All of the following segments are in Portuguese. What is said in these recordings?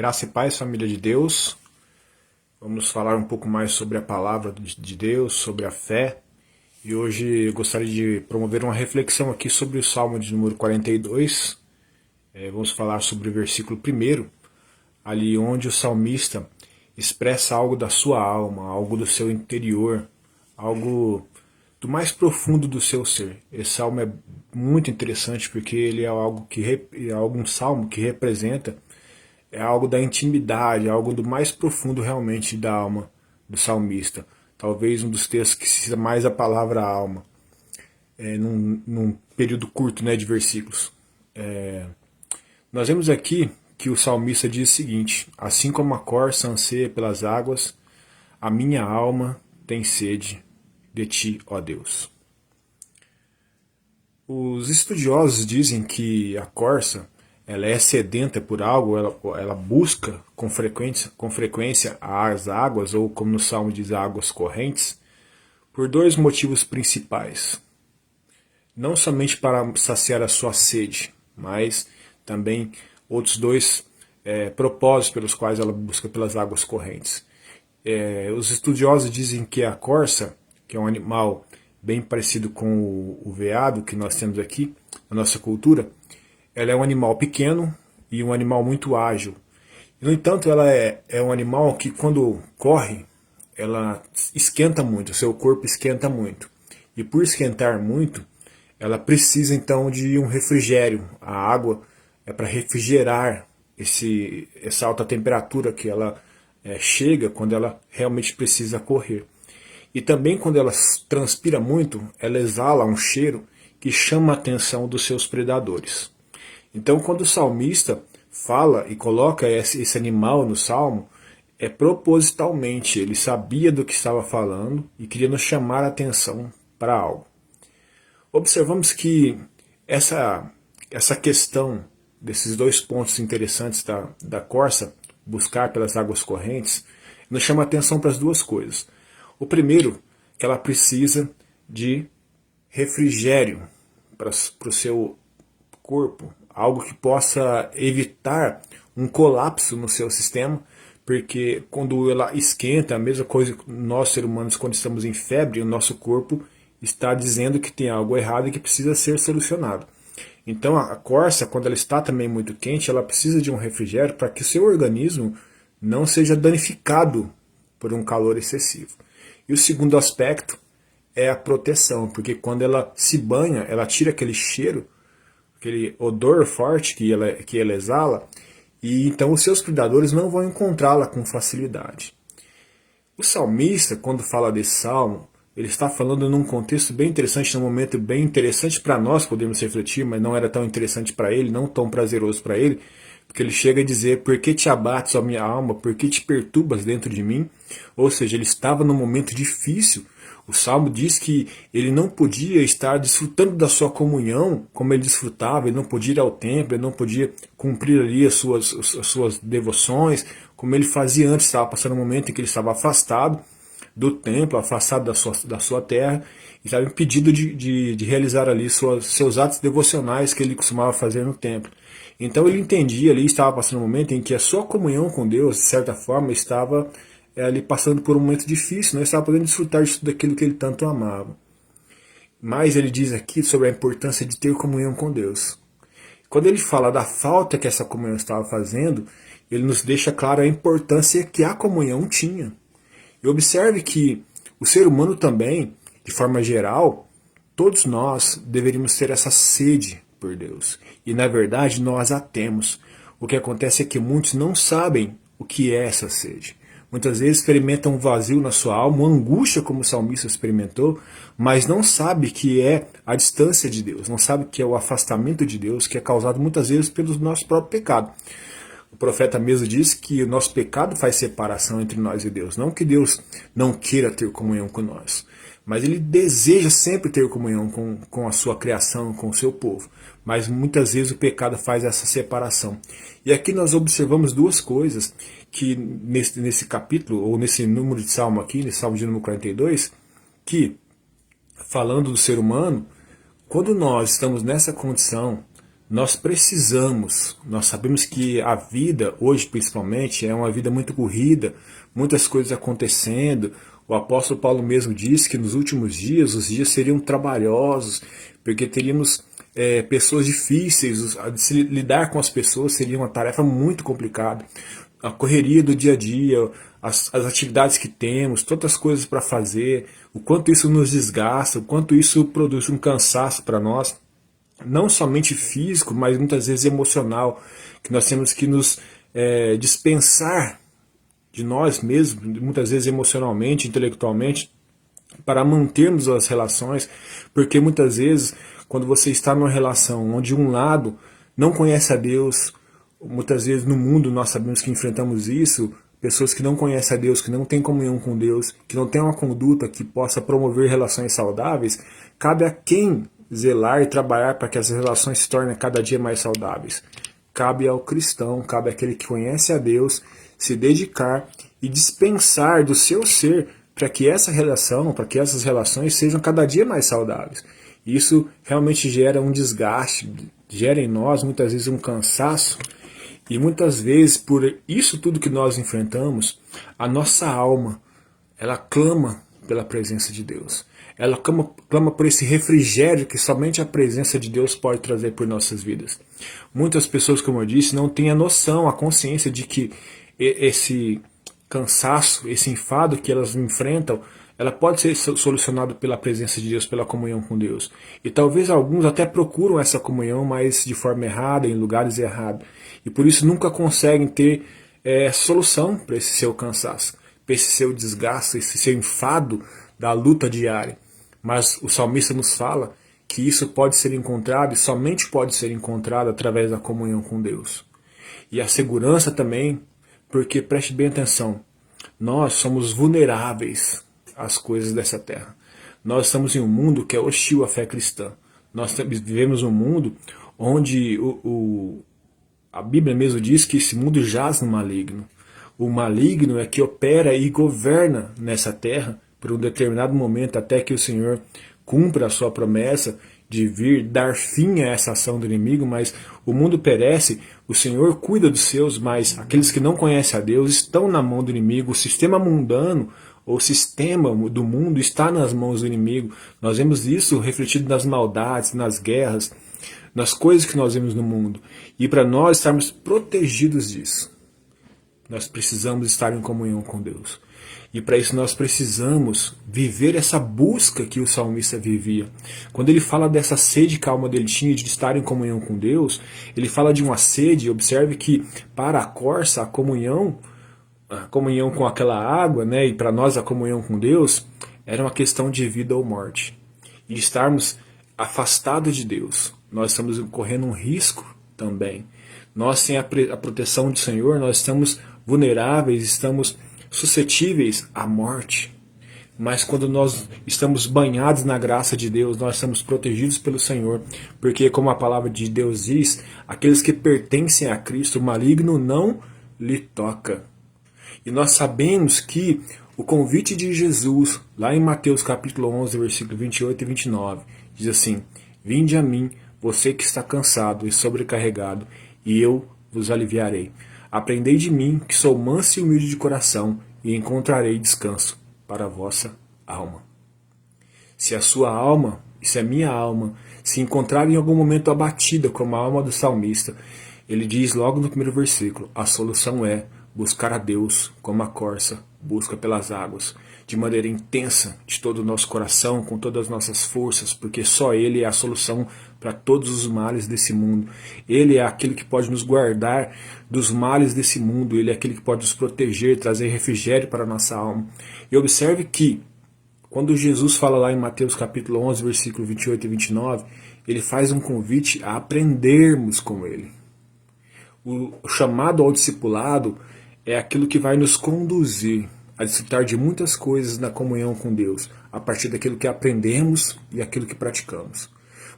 Graça e paz, família de Deus. Vamos falar um pouco mais sobre a palavra de Deus, sobre a fé. E hoje eu gostaria de promover uma reflexão aqui sobre o Salmo de número 42. Vamos falar sobre o versículo 1, ali onde o salmista expressa algo da sua alma, algo do seu interior, algo do mais profundo do seu ser. Esse salmo é muito interessante porque ele é um salmo que representa algo da intimidade, algo do mais profundo realmente da alma do salmista. Talvez um dos textos que cita mais a palavra alma, num período curto, de versículos. Nós vemos aqui que o salmista diz o seguinte: assim como a corça anseia pelas águas, a minha alma tem sede de ti, ó Deus. Os estudiosos dizem que a corça ela é sedenta por algo, ela busca com frequência as águas, ou como no Salmo diz, águas correntes, por dois motivos principais. Não somente para saciar a sua sede, mas também outros dois propósitos pelos quais ela busca pelas águas correntes. Os estudiosos dizem que a corça, que é um animal bem parecido com o veado que nós temos aqui na nossa cultura, ela é um animal pequeno e um animal muito ágil. No entanto, ela é um animal que quando corre, ela esquenta muito, o seu corpo esquenta muito. E por esquentar muito, ela precisa então de um refrigério. A água é para refrigerar essa alta temperatura que ela chega quando ela realmente precisa correr. E também quando ela transpira muito, ela exala um cheiro que chama a atenção dos seus predadores. Então, quando o salmista fala e coloca esse animal no salmo, é propositalmente, ele sabia do que estava falando e queria nos chamar a atenção para algo. Observamos que essa questão desses dois pontos interessantes da corça, buscar pelas águas correntes, nos chama a atenção para as duas coisas. O primeiro, que ela precisa de refrigério para o seu corpo, algo que possa evitar um colapso no seu sistema, porque quando ela esquenta, a mesma coisa que nós seres humanos quando estamos em febre, o nosso corpo está dizendo que tem algo errado e que precisa ser solucionado. Então a corça, quando ela está também muito quente, ela precisa de um refrigério para que o seu organismo não seja danificado por um calor excessivo. E o segundo aspecto é a proteção, porque quando ela se banha, ela tira aquele cheiro, aquele odor forte que ela exala, e então os seus predadores não vão encontrá-la com facilidade. O salmista, quando fala desse salmo, ele está falando num contexto bem interessante, num momento bem interessante para nós podermos refletir, mas não era tão interessante para ele, não tão prazeroso para ele, porque ele chega a dizer: por que te abates, ó minha alma, por que te perturbas dentro de mim? Ou seja, ele estava num momento difícil. O Salmo diz que ele não podia estar desfrutando da sua comunhão como ele desfrutava, ele não podia ir ao templo, ele não podia cumprir ali as suas devoções, como ele fazia antes. Estava passando um momento em que ele estava afastado do templo, afastado da sua terra, e estava impedido de realizar ali seus atos devocionais que ele costumava fazer no templo. Então ele entendia ali, estava passando um momento em que a sua comunhão com Deus, de certa forma, estava ali passando por um momento difícil, não estava podendo desfrutar de tudo aquilo que ele tanto amava. Mas ele diz aqui sobre a importância de ter comunhão com Deus. Quando ele fala da falta que essa comunhão estava fazendo, ele nos deixa claro a importância que a comunhão tinha. E observe que o ser humano também, de forma geral, todos nós deveríamos ter essa sede por Deus. E na verdade nós a temos. O que acontece é que muitos não sabem o que é essa sede. Muitas vezes experimentam um vazio na sua alma, uma angústia como o salmista experimentou, mas não sabe que é a distância de Deus, não sabe que é o afastamento de Deus, que é causado muitas vezes pelo nosso próprio pecado. O profeta mesmo diz que o nosso pecado faz separação entre nós e Deus. Não que Deus não queira ter comunhão com nós, mas ele deseja sempre ter comunhão com a sua criação, com o seu povo. Mas muitas vezes o pecado faz essa separação. E aqui nós observamos duas coisas que nesse capítulo, ou nesse número de salmo aqui, nesse salmo de número 42, que, falando do ser humano, quando nós estamos nessa condição, nós sabemos que a vida, hoje principalmente, é uma vida muito corrida, muitas coisas acontecendo. O apóstolo Paulo mesmo diz que nos últimos dias, os dias seriam trabalhosos, porque teríamos pessoas difíceis, de se lidar com as pessoas seria uma tarefa muito complicada. A correria do dia a dia, as atividades que temos, tantas coisas para fazer, o quanto isso nos desgasta, o quanto isso produz um cansaço para nós, não somente físico, mas muitas vezes emocional, que nós temos que nos dispensar de nós mesmos, muitas vezes emocionalmente, intelectualmente, para mantermos as relações, porque muitas vezes, quando você está numa relação onde um lado não conhece a Deus, muitas vezes no mundo nós sabemos que enfrentamos isso, pessoas que não conhecem a Deus, que não têm comunhão com Deus, que não têm uma conduta que possa promover relações saudáveis, cabe a quem zelar e trabalhar para que essas relações se tornem cada dia mais saudáveis. Cabe ao cristão, cabe àquele que conhece a Deus, se dedicar e dispensar do seu ser para que essa relação, para que essas relações sejam cada dia mais saudáveis. Isso realmente gera um desgaste, gera em nós muitas vezes um cansaço, e muitas vezes por isso tudo que nós enfrentamos, a nossa alma, ela clama pela presença de Deus. Ela clama por esse refrigério que somente a presença de Deus pode trazer por nossas vidas. Muitas pessoas, como eu disse, não têm a noção, a consciência de que esse cansaço, esse enfado que elas enfrentam, ela pode ser solucionado pela presença de Deus, pela comunhão com Deus. E talvez alguns até procuram essa comunhão, mas de forma errada, em lugares errados. E por isso nunca conseguem ter solução para esse seu cansaço, para esse seu desgaste, esse seu enfado da luta diária. Mas o salmista nos fala que isso pode ser encontrado e somente pode ser encontrado através da comunhão com Deus. E a segurança também, porque preste bem atenção, nós somos vulneráveis às coisas dessa terra. Nós estamos em um mundo que é hostil à fé cristã. Nós vivemos um mundo onde a Bíblia mesmo diz que esse mundo jaz no maligno. O maligno é que opera e governa nessa terra por um determinado momento até que o Senhor cumpra a sua promessa de vir dar fim a essa ação do inimigo, mas o mundo perece, o Senhor cuida dos seus, mas aqueles que não conhecem a Deus estão na mão do inimigo, o sistema mundano, o sistema do mundo está nas mãos do inimigo. Nós vemos isso refletido nas maldades, nas guerras, nas coisas que nós vemos no mundo. E para nós estarmos protegidos disso, nós precisamos estar em comunhão com Deus. E para isso nós precisamos viver essa busca que o salmista vivia. Quando ele fala dessa sede que a alma dele tinha de estar em comunhão com Deus, ele fala de uma sede. Observe que para a corça a comunhão com aquela água, né, e para nós a comunhão com Deus, era uma questão de vida ou morte. E de estarmos afastados de Deus, nós estamos correndo um risco também. Nós, sem a proteção do Senhor, nós estamos vulneráveis, estamos suscetíveis à morte. Mas quando nós estamos banhados na graça de Deus, nós estamos protegidos pelo Senhor, porque como a palavra de Deus diz, aqueles que pertencem a Cristo, o maligno não lhe toca. E nós sabemos que o convite de Jesus, lá em Mateus capítulo 11, versículo 28 e 29, diz assim: Vinde a mim, você que está cansado e sobrecarregado, e eu vos aliviarei. Aprendei de mim, que sou manso e humilde de coração, e encontrarei descanso para a vossa alma. Se a sua alma, e se a minha alma, se encontrar em algum momento abatida, como a alma do salmista, ele diz logo no primeiro versículo, a solução é buscar a Deus como a corça busca pelas águas, de maneira intensa, de todo o nosso coração, com todas as nossas forças, porque só Ele é a solução para todos os males desse mundo. Ele é aquele que pode nos guardar dos males desse mundo, Ele é aquele que pode nos proteger, trazer refrigério para a nossa alma. E observe que, quando Jesus fala lá em Mateus capítulo 11, versículo 28 e 29, Ele faz um convite a aprendermos com Ele. O chamado ao discipulado é aquilo que vai nos conduzir a desfrutar de muitas coisas na comunhão com Deus, a partir daquilo que aprendemos e aquilo que praticamos.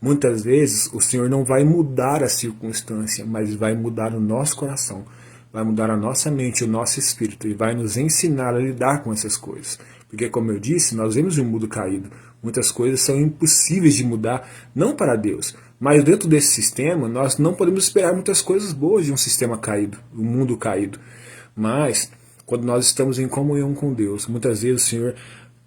Muitas vezes o Senhor não vai mudar a circunstância, mas vai mudar o nosso coração, vai mudar a nossa mente, o nosso espírito, e vai nos ensinar a lidar com essas coisas. Porque, como eu disse, nós vemos um mundo caído. Muitas coisas são impossíveis de mudar, não para Deus, mas dentro desse sistema nós não podemos esperar muitas coisas boas de um sistema caído, um mundo caído. Mas, quando nós estamos em comunhão com Deus, muitas vezes o Senhor,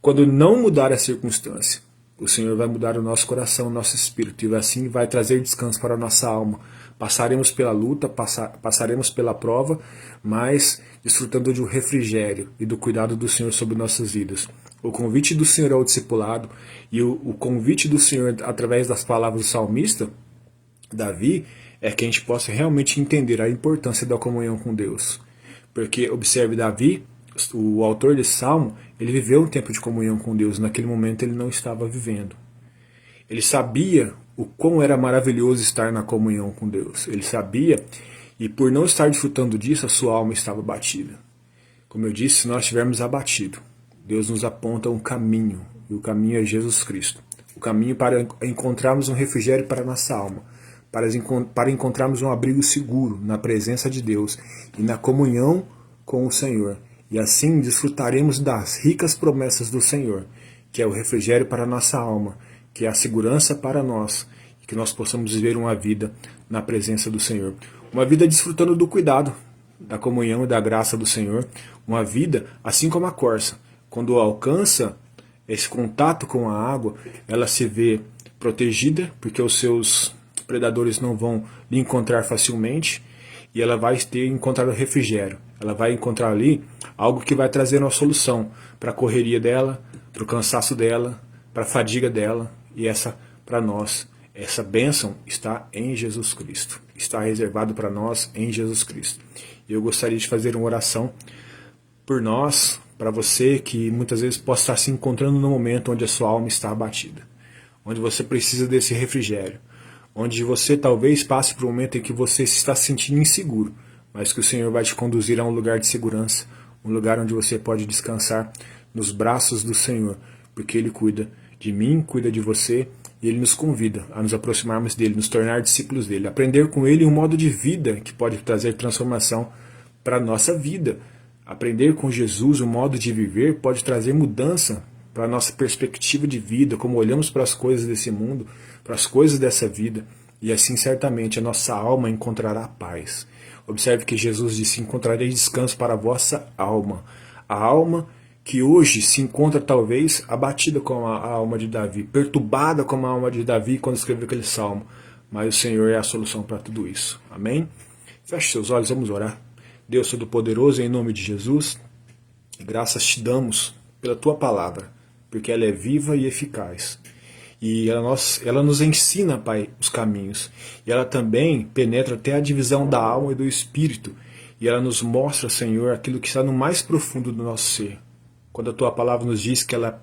quando não mudar a circunstância, o Senhor vai mudar o nosso coração, o nosso espírito, e assim vai trazer descanso para a nossa alma. Passaremos pela luta, passaremos pela prova, mas desfrutando de um refrigério e do cuidado do Senhor sobre nossas vidas. O convite do Senhor ao discipulado e o convite do Senhor através das palavras do salmista, Davi, é que a gente possa realmente entender a importância da comunhão com Deus. Porque, observe, Davi, o autor desse salmo, ele viveu um tempo de comunhão com Deus. Naquele momento ele não estava vivendo. Ele sabia o quão era maravilhoso estar na comunhão com Deus. Ele sabia, e por não estar desfrutando disso, a sua alma estava abatida. Como eu disse, se nós estivermos abatidos, Deus nos aponta um caminho, e o caminho é Jesus Cristo. O caminho para encontrarmos um refrigério para a nossa alma, para encontrarmos um abrigo seguro na presença de Deus e na comunhão com o Senhor. E assim desfrutaremos das ricas promessas do Senhor, que é o refrigério para a nossa alma, que é a segurança para nós, e que nós possamos viver uma vida na presença do Senhor. Uma vida desfrutando do cuidado, da comunhão e da graça do Senhor. Uma vida, assim como a corça, quando alcança esse contato com a água, ela se vê protegida, porque os seus predadores não vão lhe encontrar facilmente, e ela vai encontrar o refrigério. Ela vai encontrar ali algo que vai trazer uma solução para a correria dela, para o cansaço dela, para a fadiga dela, e essa para nós. Essa bênção está em Jesus Cristo. Está reservado para nós em Jesus Cristo. E eu gostaria de fazer uma oração por nós, para você que muitas vezes possa estar se encontrando no momento onde a sua alma está abatida, onde você precisa desse refrigério, onde você talvez passe por um momento em que você se está se sentindo inseguro, mas que o Senhor vai te conduzir a um lugar de segurança, um lugar onde você pode descansar nos braços do Senhor, porque Ele cuida de mim, cuida de você, e Ele nos convida a nos aproximarmos dEle, nos tornar discípulos dEle, aprender com Ele um modo de vida que pode trazer transformação para a nossa vida. Aprender com Jesus um modo de viver pode trazer mudança para a nossa perspectiva de vida, como olhamos para as coisas desse mundo, para as coisas dessa vida, e assim certamente a nossa alma encontrará paz. Observe que Jesus disse: encontrarei descanso para a vossa alma. A alma que hoje se encontra talvez abatida como a alma de Davi, perturbada como a alma de Davi quando escreveu aquele salmo. Mas o Senhor é a solução para tudo isso. Amém? Feche seus olhos, vamos orar. Deus Todo-Poderoso, em nome de Jesus, graças te damos pela Tua palavra, porque ela é viva e eficaz. E ela nos ensina, Pai, os caminhos. E ela também penetra até a divisão da alma e do espírito. E ela nos mostra, Senhor, aquilo que está no mais profundo do nosso ser. Quando a Tua palavra nos diz que ela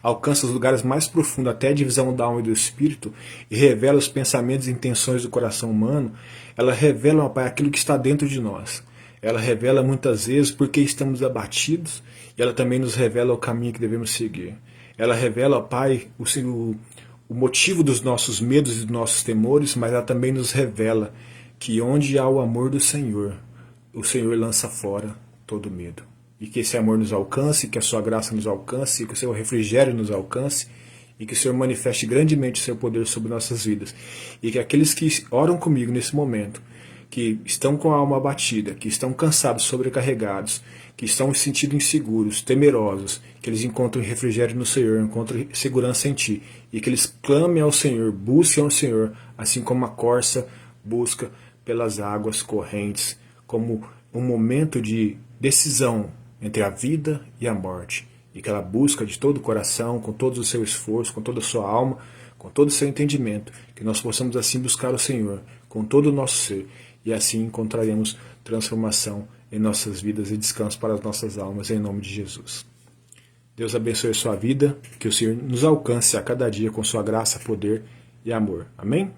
alcança os lugares mais profundos, até a divisão da alma e do espírito, e revela os pensamentos e intenções do coração humano, ela revela, Pai, aquilo que está dentro de nós. Ela revela muitas vezes porque estamos abatidos, e ela também nos revela o caminho que devemos seguir. Ela revela, Pai, o motivo dos nossos medos e dos nossos temores, mas ela também nos revela que onde há o amor do Senhor, o Senhor lança fora todo medo. E que esse amor nos alcance, que a sua graça nos alcance, que o seu refrigério nos alcance, e que o Senhor manifeste grandemente o seu poder sobre nossas vidas. E que aqueles que oram comigo nesse momento, que estão com a alma abatida, que estão cansados, sobrecarregados, que estão se sentindo inseguros, temerosos, que eles encontrem refrigério no Senhor, encontrem segurança em Ti, e que eles clamem ao Senhor, busquem ao Senhor, assim como a corça busca pelas águas correntes, como um momento de decisão entre a vida e a morte, e que ela busca de todo o coração, com todo o seu esforço, com toda a sua alma, com todo o seu entendimento, que nós possamos assim buscar o Senhor, com todo o nosso ser, e assim encontraremos transformação em nossas vidas e descanso para as nossas almas, em nome de Jesus. Deus abençoe a sua vida, que o Senhor nos alcance a cada dia com sua graça, poder e amor. Amém?